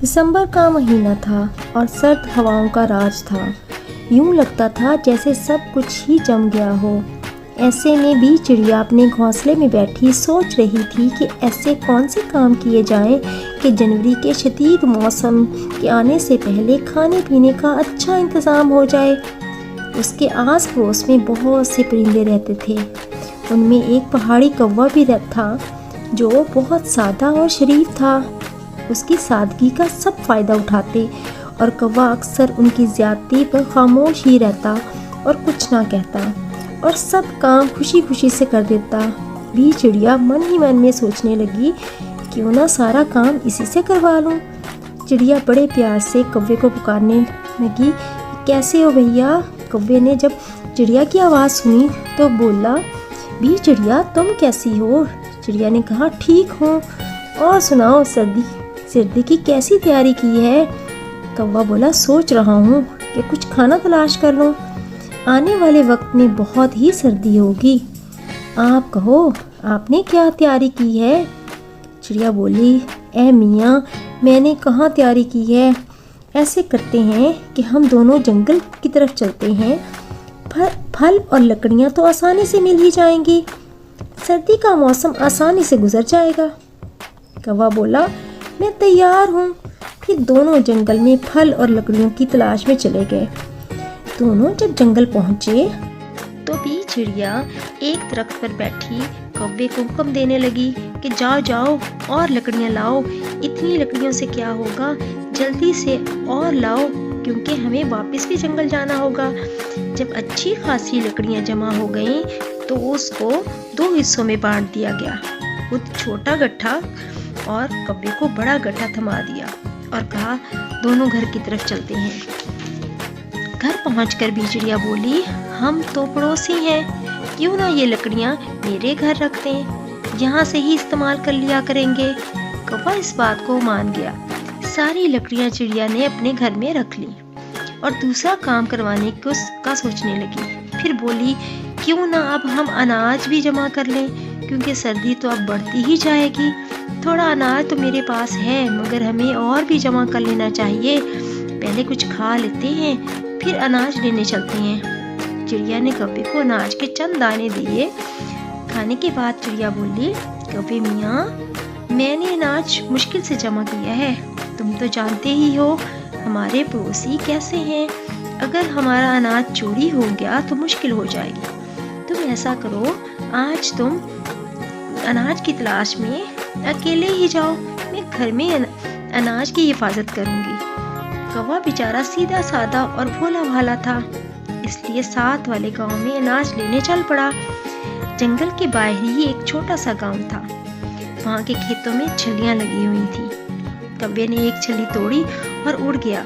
दिसंबर का महीना था और सर्द हवाओं का राज था। यूं लगता था जैसे सब कुछ ही जम गया हो। ऐसे में भी चिड़िया अपने घोंसले में बैठी सोच रही थी कि ऐसे कौन से काम किए जाएं कि जनवरी के शदीद मौसम के आने से पहले खाने पीने का अच्छा इंतज़ाम हो जाए। उसके आस पड़ोस में बहुत से परिंदे रहते थे। उनमें एक पहाड़ी कौवा भी था जो बहुत सादा और शरीफ था। उसकी सादगी का सब फायदा उठाते और कौवा अक्सर उनकी ज्यादती पर खामोश ही रहता और कुछ ना कहता और सब काम खुशी खुशी से कर देता। भी चिड़िया मन ही मन में सोचने लगी, क्यों ना सारा काम इसी से करवा लूं। चिड़िया बड़े प्यार से कौवे को पुकारने लगी, कैसे हो भैया। कौवे ने जब चिड़िया की आवाज़ सुनी तो बोला, भी चिड़िया तुम कैसी हो। चिड़िया ने कहा, ठीक हूँ, और सुनाओ सर्दी की कैसी तैयारी की है। कौवा बोला, सोच रहा हूँ कि कुछ खाना तलाश कर लूँ, आने वाले वक्त में बहुत ही सर्दी होगी। आप कहो, आपने क्या तैयारी की है। चिड़िया बोली, ए मियाँ, मैंने कहाँ तैयारी की है। ऐसे करते हैं कि हम दोनों जंगल की तरफ चलते हैं, फल और लकड़ियाँ तो आसानी से मिल ही जाएंगी, सर्दी का मौसम आसानी से गुजर जाएगा। कौवा बोला, मैं तैयार हूँ। फिर दोनों जंगल में फल और लकड़ियों की तलाश में चले गए। दोनों जब जंगल पहुँचे तो भी चिड़िया एक दरख्त पर बैठी कौवे को हुक्म देने लगी कि जाओ जाओ और लकड़ियाँ लाओ। इतनी लकड़ियों से क्या होगा, जल्दी से और लाओ, क्योंकि हमें वापस भी जंगल जाना होगा। जब अच्छी खासी लकड़ियाँ जमा हो गईं तो उसको 2 हिस्सों में बांट दिया गया। खुद छोटा गट्ठा और कौवे को बड़ा गट्ठा थमा दिया और कहा, दोनों घर की तरफ चलते हैं। घर पहुंचकर भी चिड़िया बोली, हम तो पड़ोसी हैं, क्यों ना ये लकड़ियाँ मेरे घर रख दें, यहाँ से ही इस्तेमाल कर लिया करेंगे। कौवा इस बात को मान गया। सारी लकड़ियाँ चिड़िया ने अपने घर में रख ली और दूसरा काम करवाने का सोचने लगी। फिर बोली, क्यों ना अब हम अनाज भी जमा कर लें, क्योंकि सर्दी तो अब बढ़ती ही जाएगी। थोड़ा अनाज तो मेरे पास है, मगर हमें और भी जमा कर लेना चाहिए। पहले कुछ खा लेते हैं, फिर अनाज लेने चलते हैं। चिड़िया ने कौवे को अनाज के चंद दाने दिए। खाने के बाद चिड़िया बोली, कौवे मियाँ, मैंने अनाज मुश्किल से जमा किया है, तुम तो जानते ही हो हमारे पड़ोसी कैसे हैं। अगर हमारा अनाज चोरी हो गया तो मुश्किल हो जाएगी। तुम ऐसा करो, आज तुम अनाज की तलाश में अकेले ही जाओ, मैं घर में अनाज की हिफाजत करूंगी। कौवा बेचारा सीधा साधा और भोला भाला था, इसलिए साथ वाले गांव में अनाज लेने चल पड़ा। जंगल के बाहर ही एक छोटा सा गांव था। वहां के खेतों में छलियां लगी हुई थी। कौवे ने एक छली तोड़ी और उड़ गया।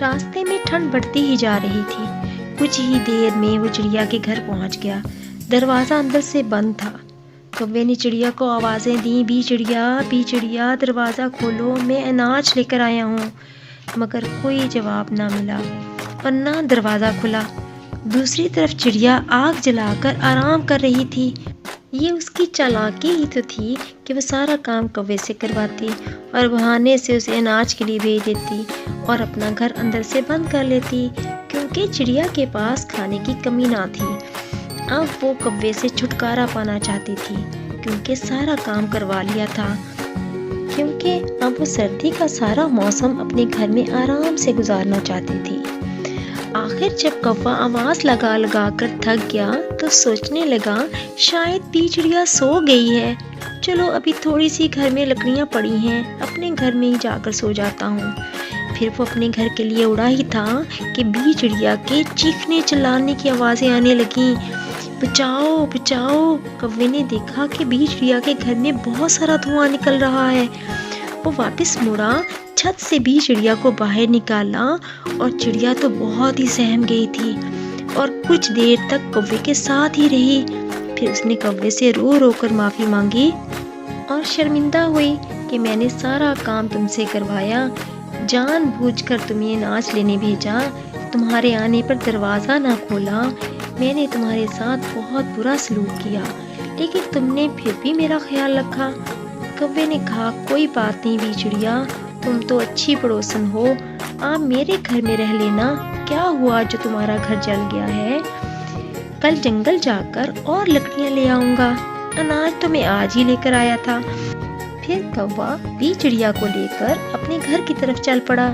रास्ते में ठंड बढ़ती ही जा रही थी। कुछ ही देर में वो चिड़िया के घर पहुंच गया। दरवाजा अंदर से बंद था। कौवे ने चिड़िया को आवाजें दी, भी चिड़िया दरवाजा खोलो, मैं अनाज लेकर आया हूँ। मगर कोई जवाब ना मिला और ना दरवाजा खुला। दूसरी तरफ चिड़िया आग जलाकर आराम कर रही थी। ये उसकी चालाकी ही तो थी कि वह सारा काम कौवे से करवाती और बहाने से उसे अनाज के लिए भेज देती और अपना घर अंदर से बंद कर लेती, क्योंकि चिड़िया के पास खाने की कमी ना थी। अब वो कौवे से छुटकारा पाना चाहती थी, क्योंकि सारा काम करवा लिया था, क्योंकि अब वो सर्दी का सारा मौसम अपने घर में आराम से गुजारना चाहती थी। आखिर जब कौवा आवाज लगा लगा कर थक गया तो सोचने लगा, शायद भी चिड़िया सो गई है। चलो अभी थोड़ी सी घर में लकड़ियाँ पड़ी हैं, अपने घर में ही जाकर सो जाता हूँ। फिर वो अपने घर के लिए उड़ा ही था कि भी चिड़िया के चीखने चिल्लाने की आवाज़ें आने लगीं। बचाओ बचाओ। कौवे ने देखा कि भी चिड़िया के घर में बहुत सारा धुआं निकल रहा है। वो वापस मुड़ा, छत से भी चिड़िया को बाहर निकाला और चिड़िया तो बहुत ही सहम गई थी और कुछ देर तक कौवे के साथ ही रही। फिर उसने कौवे से रो रो कर माफ़ी मांगी और शर्मिंदा हुई कि मैंने सारा काम तुमसे करवाया, जानबूझकर तुम्हें अनाज लेने भेजा, तुम्हारे आने पर दरवाज़ा ना खोला, मैंने तुम्हारे साथ बहुत बुरा सलूक किया, लेकिन तुमने फिर भी मेरा ख्याल रखा। कौवे ने कहा, कोई बात नहीं भी चिड़िया, तुम तो अच्छी पड़ोसन हो, आप मेरे घर में रह लेना। क्या हुआ जो तुम्हारा घर जल गया है? कल जंगल जाकर और लकड़ियां ले आऊंगा। अनाज तो मैं आज ही लेकर आया था। फिर कौवा भी चिड़िया को लेकर अपने घर की तरफ चल पड़ा।